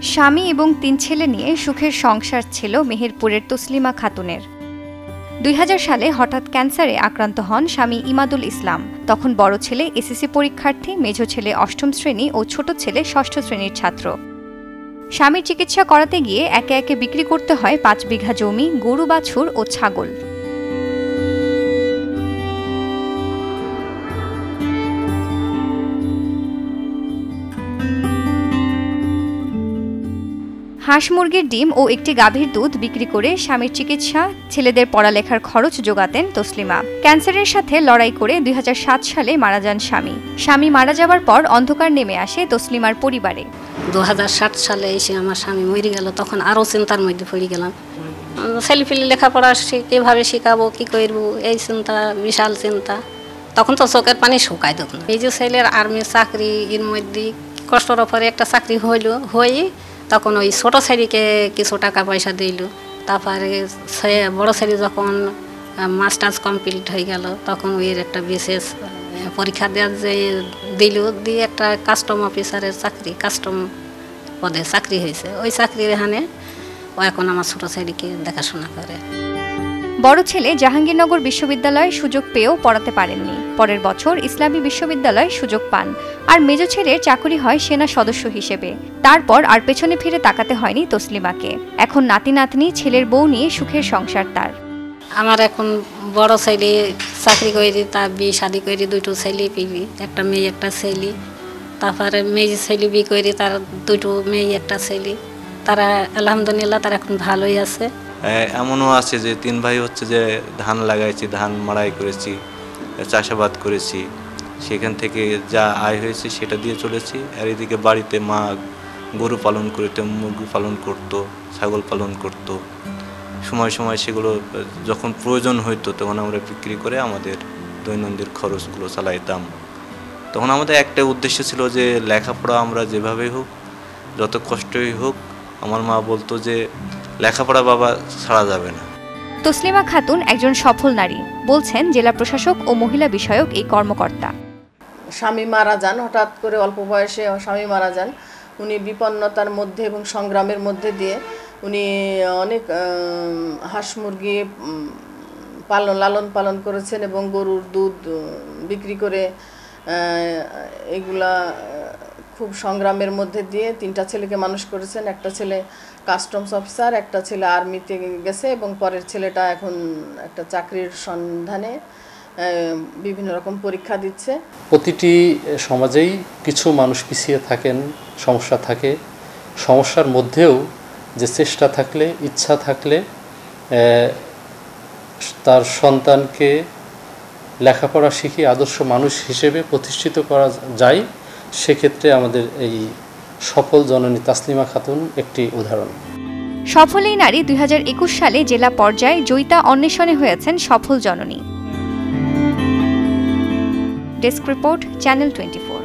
স্বামী এবং ৩ ছেলে নিয়ে সুখের সংসার ছিল মেহেরপুরের তসলিমা খাতুনের। ২০০০ সালে হঠাৎ ক্যান্সারে আক্রান্ত হন স্বামী ইমাদুল ইসলাম। তখন বড় ছেলে এসএসসি পরীক্ষার্থী, মেঝো ছেলে ৮ম শ্রেণী ও ছোট ছেলে ৬ষ্ঠ শ্রেণীর ছাত্র। স্বামীর চিকিৎসা করাতে গিয়ে একে একে বিক্রি করতে হয় ৫ বিঘা জমি, গরু বাছুর ও ছাগল। হাঁস মুরগির ডিম ও একটি গাভীর দুধ বিক্রি করে স্বামীর চিকিৎসা, ছেলেদের পড়ালেখার খরচ জোগাতেন তসলিমা। ক্যান্সারের সাথে লড়াই করে ২০০৭ সালে মারা যান স্বামী। স্বামী মারা যাবার পর অন্ধকার নেমে আসে তসলিমার পরিবারে। ২০০৭ সালে এসে আমার স্বামী মরে গেল, তখন আরও চিন্তার মধ্যে পড়ে গেলাম। ছেলেপিলে লেখাপড়া কীভাবে শেখাবো, কী করবো, এই চিন্তা, বিশাল চিন্তা। তখন তো চোখের পানি শুকায় তখন। এই যে ছেলের আর্মি চাকরি, এর মধ্যে কষ্টর পরে একটা চাকরি হয়ে তখন ওই ছোটো ছেলেকে কিছু টাকা পয়সা দিল। তারপরে বড়ো ছেলে যখন মাস্টার্স কমপ্লিট হয়ে গেল, তখন ওই একটা বিশেষ পরীক্ষা দেওয়ার যে দিল, দিয়ে একটা কাস্টম অফিসারের চাকরি, কাস্টম পদে চাকরি হয়েছে। ওই চাকরির এখানে ও এখন আমার ছোটো ছেলেকে দেখাশোনা করে। বড় ছেলে জাহাঙ্গীরনগর বিশ্ববিদ্যালয়ে সুযোগ পেয়েও পড়াতে পারেননি। পরের বছর ইসলামী বিশ্ববিদ্যালয়ে সুযোগ পান। আর মেজো ছেলের চাকরি হয় সেনা সদস্য হিসেবে। তারপর আর পেছনে ফিরে তাকাতে হয়নি তসলিমাকে। এখন নাতি নাতনি, ছেলের বউ নিয়ে সুখের সংসার তার। আমার এখন বড় ছেলে চাকরি করে, তার বিয়ে শাদি করে 2টো ছেলে পেলি, একটা মেয়ে একটা ছেলে। তারপরে মেয়ে ছেলে বিয়ে করে, তার 2টো মেয়ে একটা ছেলে। তারা আলহামদুলিল্লাহ তারা এখন ভালোই আছে। এমনও আছে যে 3 ভাই হচ্ছে যে ধান লাগাইছি, ধান মাড়াই করেছি, চাষাবাদ করেছি, সেখান থেকে যা আয় হয়েছে সেটা দিয়ে চলেছি। আর এদিকে বাড়িতে মা গরু পালন করতো, মুরগি পালন করতো, ছাগল পালন করতো। সময় সময় সেগুলো যখন প্রয়োজন হইতো তখন আমরা বিক্রি করে আমাদের দৈনন্দিন খরচগুলো চালাইতাম। তখন আমাদের একটা উদ্দেশ্য ছিল যে লেখাপড়া আমরা যেভাবেই হোক, যত কষ্টই হোক, আমার মা বলতো যে লেখাপড়া বাবা ছাড়া যাবে না। তসলিমা খাতুন একজন সফল নারী, বলছেন জেলা প্রশাসক ও মহিলা বিষয়ক এই কর্মকর্তা। স্বামী মারা যান, হঠাৎ করে অল্প বয়সে স্বামী মারা যান। উনি বিপন্নতার মধ্যে এবং সংগ্রামের মধ্যে দিয়ে উনি অনেক হাঁস মুরগি লালন পালন করেছেন এবং গরুর দুধ বিক্রি করে এগুলা খুব সংগ্রামের মধ্যে দিয়ে 3টা ছেলেকে মানুষ করেছেন। একটা ছেলে কাস্টমস অফিসার, একটা ছেলে আর্মিতে গেছে এবং পরের ছেলেটা এখন একটা চাকরির সন্ধানে বিভিন্ন রকম পরীক্ষা দিচ্ছে। প্রতিটি সমাজেই কিছু মানুষ পিছিয়ে থাকেন, সমস্যা থাকে। সমস্যার মধ্যেও যে চেষ্টা থাকলে, ইচ্ছা থাকলে তার সন্তানকে লেখাপড়া শিখিয়ে আদর্শ মানুষ হিসেবে প্রতিষ্ঠিত করা যায়। সেক্ষেত্রে আমাদের এই সফল জননী তাসলিমা খাতুন একটি উদাহরণ। সফল এই নারী 2021 সালে জেলা পর্যায়ে জয়িতা অন্বেষণে হয়েছেন সফল জননী। Desk report, channel 24।